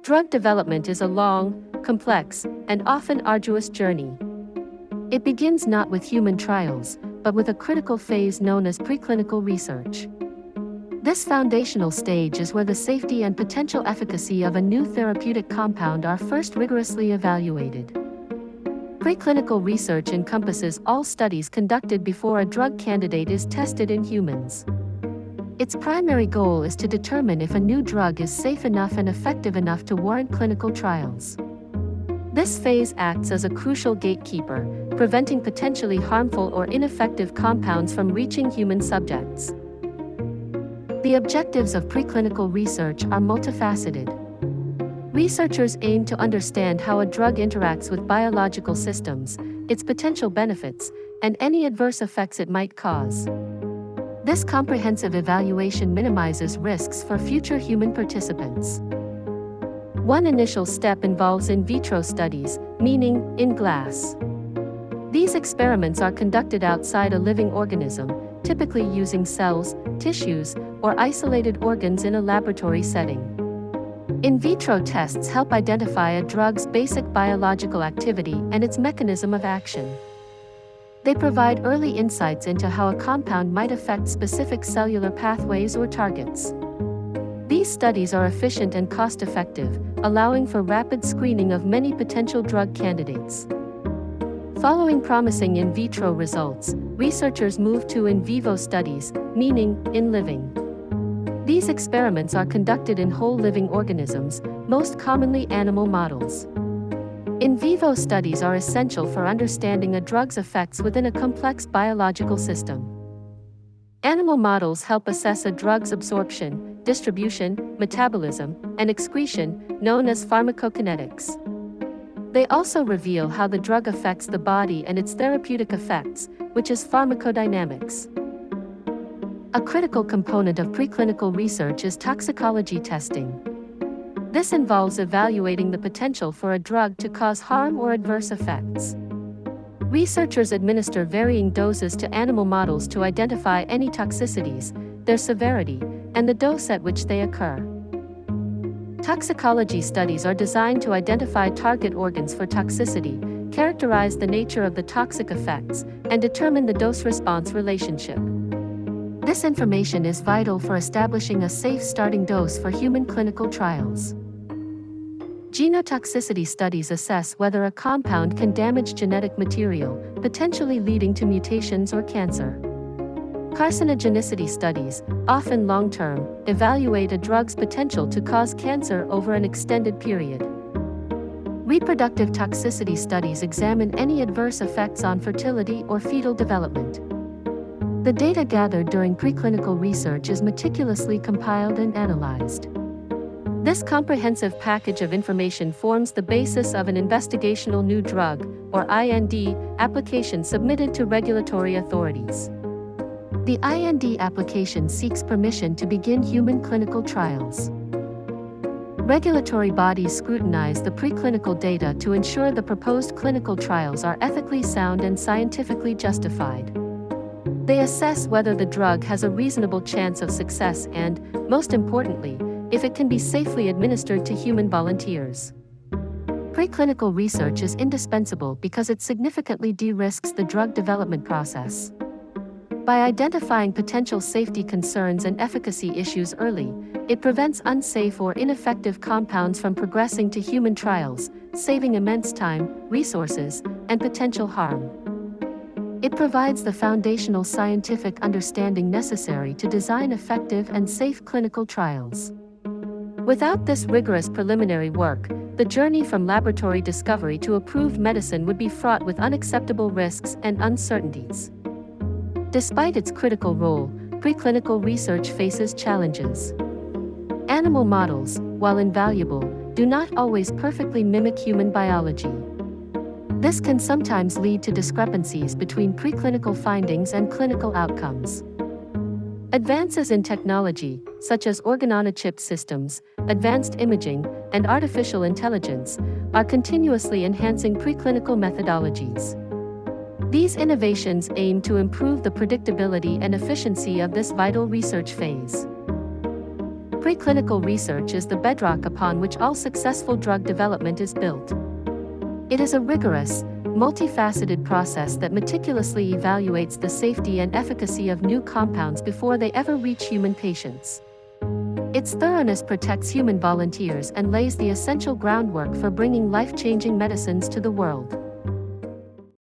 Drug development is a long, complex, and often arduous journey. It begins not with human trials, but with a critical phase known as preclinical research. This foundational stage is where the safety and potential efficacy of a new therapeutic compound are first rigorously evaluated. Preclinical research encompasses all studies conducted before a drug candidate is tested in humans. Its primary goal is to determine if a new drug is safe enough and effective enough to warrant clinical trials. This phase acts as a crucial gatekeeper, preventing potentially harmful or ineffective compounds from reaching human subjects. The objectives of preclinical research are multifaceted. Researchers aim to understand how a drug interacts with biological systems, its potential benefits, and any adverse effects it might cause. This comprehensive evaluation minimizes risks for future human participants. One initial step involves in vitro studies, meaning in glass. These experiments are conducted outside a living organism, typically using cells, tissues, or isolated organs in a laboratory setting. In vitro tests help identify a drug's basic biological activity and its mechanism of action. They provide early insights into how a compound might affect specific cellular pathways or targets. These studies are efficient and cost-effective, allowing for rapid screening of many potential drug candidates. Following promising in vitro results, researchers move to in vivo studies, meaning in living. These experiments are conducted in whole living organisms, most commonly animal models. In vivo studies are essential for understanding a drug's effects within a complex biological system. Animal models help assess a drug's absorption, distribution, metabolism, and excretion, known as pharmacokinetics. They also reveal how the drug affects the body and its therapeutic effects, which is pharmacodynamics. A critical component of preclinical research is toxicology testing. This involves evaluating the potential for a drug to cause harm or adverse effects. Researchers administer varying doses to animal models to identify any toxicities, their severity, and the dose at which they occur. Toxicology studies are designed to identify target organs for toxicity, characterize the nature of the toxic effects, and determine the dose-response relationship. This information is vital for establishing a safe starting dose for human clinical trials. Genotoxicity studies assess whether a compound can damage genetic material, potentially leading to mutations or cancer. Carcinogenicity studies, often long-term, evaluate a drug's potential to cause cancer over an extended period. Reproductive toxicity studies examine any adverse effects on fertility or fetal development. The data gathered during preclinical research is meticulously compiled and analyzed. This comprehensive package of information forms the basis of an investigational new drug, or IND, application submitted to regulatory authorities. The IND application seeks permission to begin human clinical trials. Regulatory bodies scrutinize the preclinical data to ensure the proposed clinical trials are ethically sound and scientifically justified. They assess whether the drug has a reasonable chance of success and, most importantly, if it can be safely administered to human volunteers. Preclinical research is indispensable because it significantly de-risks the drug development process. By identifying potential safety concerns and efficacy issues early, it prevents unsafe or ineffective compounds from progressing to human trials, saving immense time, resources, and potential harm. It provides the foundational scientific understanding necessary to design effective and safe clinical trials. Without this rigorous preliminary work, the journey from laboratory discovery to approved medicine would be fraught with unacceptable risks and uncertainties. Despite its critical role, preclinical research faces challenges. Animal models, while invaluable, do not always perfectly mimic human biology. This can sometimes lead to discrepancies between preclinical findings and clinical outcomes. Advances in technology, such as organ-on-a-chip systems, advanced imaging, and artificial intelligence, are continuously enhancing preclinical methodologies. These innovations aim to improve the predictability and efficiency of this vital research phase. Preclinical research is the bedrock upon which all successful drug development is built. It is a rigorous, multifaceted process that meticulously evaluates the safety and efficacy of new compounds before they ever reach human patients. Its thoroughness protects human volunteers and lays the essential groundwork for bringing life-changing medicines to the world.